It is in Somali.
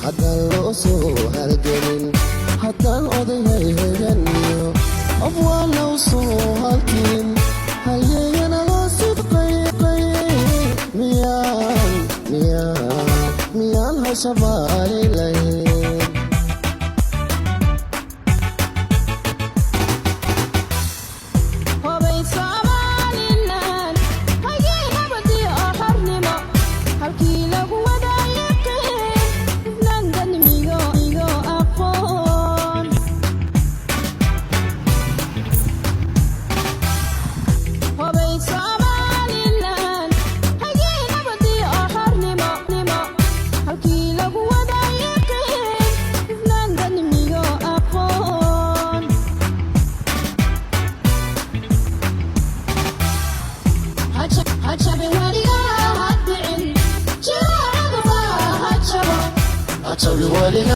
haddaan loo soo halgelin haddaan odayhay heganiyo afwaana u soo halkin halyeeyana loo sidqayqayay miyaan hashabaali lahayn